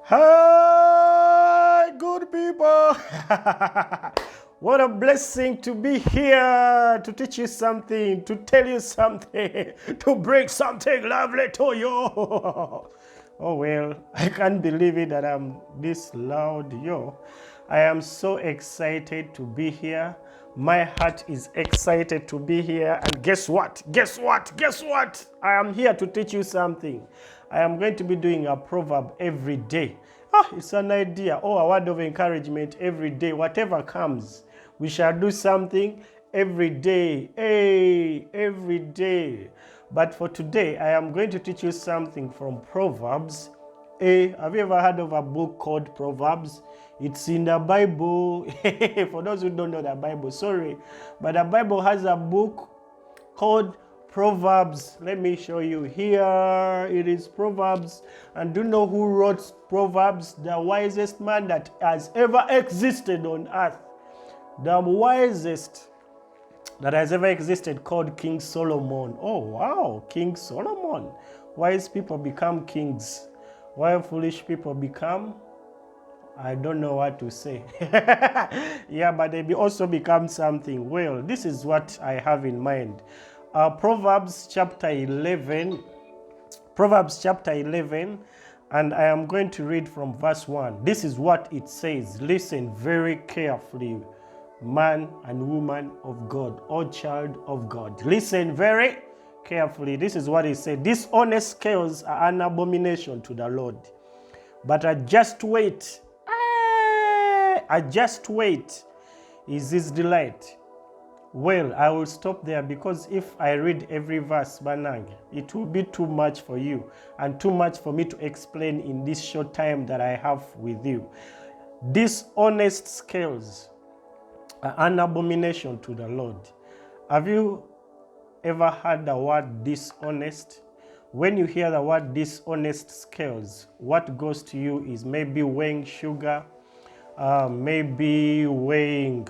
Hi, good people. What a blessing to be here to teach you something, to tell you something, to bring something lovely to you. Oh, well, I can't believe it that I'm this loud, yo. I am so excited to be here. My heart is excited to be here. And guess what? Guess what? Guess what? I am here to teach you something. I am going to be doing a proverb every day. It's an idea or a word of encouragement every day. Whatever comes, we shall do something every day. Hey, every day. But for today, I am going to teach you something from Proverbs. Have you ever heard of a book called Proverbs? It's in the Bible. For those who don't know the Bible, sorry. But the Bible has a book called Proverbs. Let me show you here. It is Proverbs. And do you know who wrote Proverbs? The wisest man that has ever existed on earth. The wisest that has ever existed, called King Solomon. Oh wow, King Solomon. Wise people become kings, while foolish people become, I don't know what to say. Yeah, but they also become something. Well, this is what I have in mind. Proverbs chapter 11. Proverbs chapter 11. And I am going to read from verse 1. This is what it says. Listen very carefully, man and woman of God, or child of God. Listen very carefully. This is what it said. Dishonest scales are an abomination to the Lord, but a just weight, is his delight. Well, I will stop there because if I read every verse, Banang, it will be too much for you and too much for me to explain in this short time that I have with you. Dishonest scales are an abomination to the Lord. Have you ever heard the word dishonest? When you hear the word dishonest scales, what goes to you is maybe weighing sugar, maybe weighing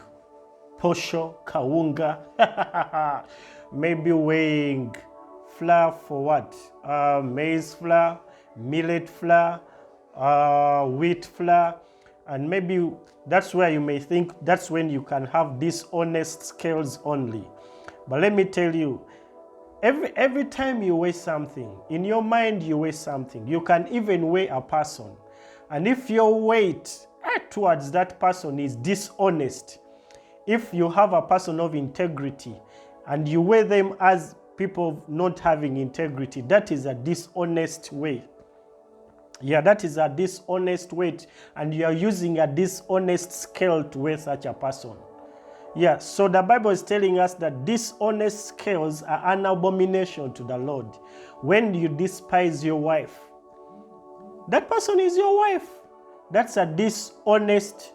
posho, kawunga, maybe weighing flour for what? Maize flour, millet flour, wheat flour, and maybe that's where you may think that's when you can have dishonest scales only. But let me tell you, every time you weigh something, in your mind you weigh something. You can even weigh a person. And if your weight towards that person is dishonest, if you have a person of integrity and you weigh them as people not having integrity, that is a dishonest way. Yeah, that is a dishonest weight, and you are using a dishonest scale to weigh such a person. Yeah, so the Bible is telling us that dishonest scales are an abomination to the Lord. When you despise your wife, that person is your wife. That's a dishonest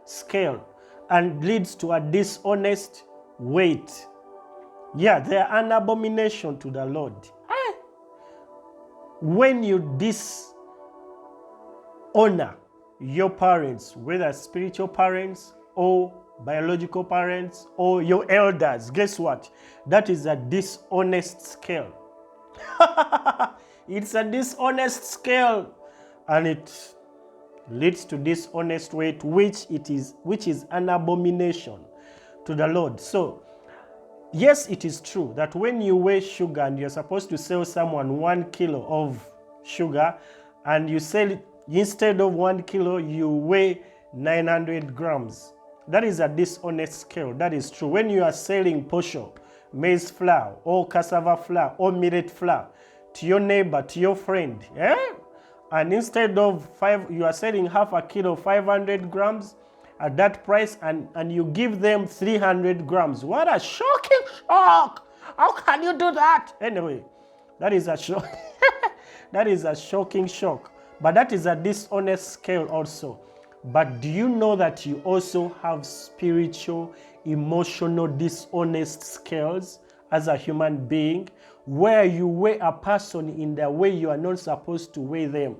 scale and leads to a dishonest weight. Yeah, they are an abomination to the Lord. When you dishonor your parents, whether spiritual parents or biological parents or your elders, guess what? That is a dishonest scale. It's a dishonest scale, and it leads to dishonest weight, which is an abomination to the Lord. So yes, it is true that when you weigh sugar and you're supposed to sell someone 1 kilo of sugar, and you sell it, instead of 1 kilo you weigh 900 grams, that is a dishonest scale. That is true. When you are selling posho, maize flour, or cassava flour, or millet flour to your neighbor, to your friend, and instead of you are selling half a kilo, 500 grams at that price, and you give them 300 grams. What a shocking shock! How can you do that? Anyway, that is a shock. That is a shocking shock. But that is a dishonest scale also. But do you know that you also have spiritual, emotional, dishonest scales as a human being, where you weigh a person in the way you are not supposed to weigh them?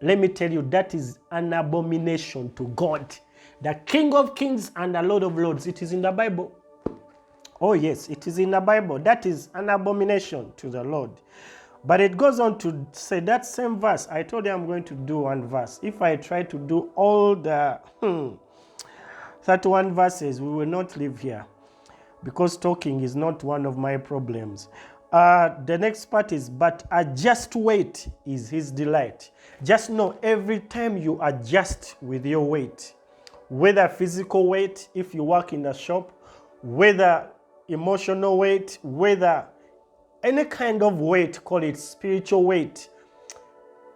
Let me tell you, that is an abomination to God, the King of Kings and the Lord of Lords. It is in the Bible. Oh yes, it is in the Bible. That is an abomination to the Lord. But it goes on to say that same verse. I told you I'm going to do one verse. If I try to do all the 31 verses, we will not live here, because talking is not one of my problems. The next part is, but a just weight is his delight. Just know, every time you adjust with your weight, whether physical weight, if you work in a shop, whether emotional weight, whether any kind of weight, call it spiritual weight,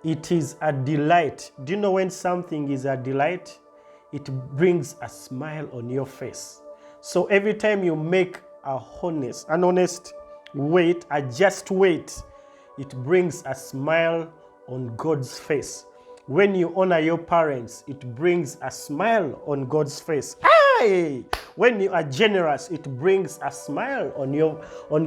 it is a delight. Do you know when something is a delight? It brings a smile on your face. So every time you make an honest weight, a just weight, it brings a smile on God's face. When you honor your parents, it brings a smile on God's face. Hey! When you are generous, it brings a smile on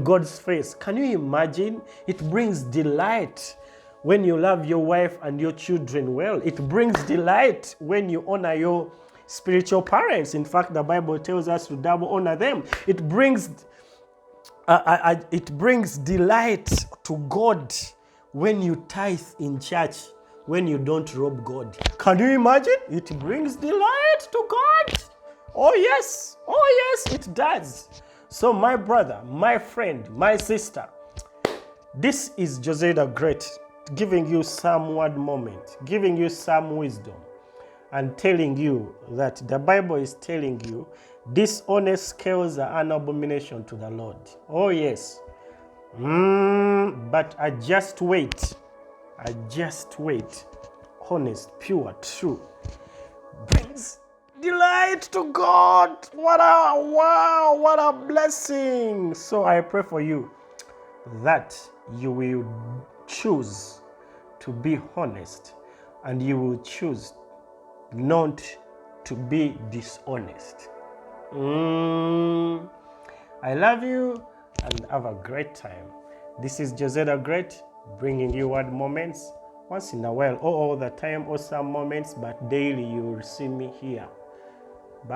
God's face. Can you imagine? It brings delight when you love your wife and your children well. It brings delight when you honor your spiritual parents. In fact, the Bible tells us to double honor them. It brings delight to God when you tithe in church, when you don't rob God. Can you imagine? It brings delight to God. Oh yes, it does. So my brother, my friend, my sister, this is Jose the Great, giving you some word moment, giving you some wisdom, and telling you that the Bible is telling you dishonest scales are an abomination to the Lord. Oh yes. But a just weight, honest, pure, true, brings delight to God. What a blessing. So I pray for you that you will choose to be honest, and you will choose not to be dishonest. I love you and have a great time. This is Jose the Great, bringing you word moments once in a while, or all the time, or some moments, but daily you will see me here. Bye.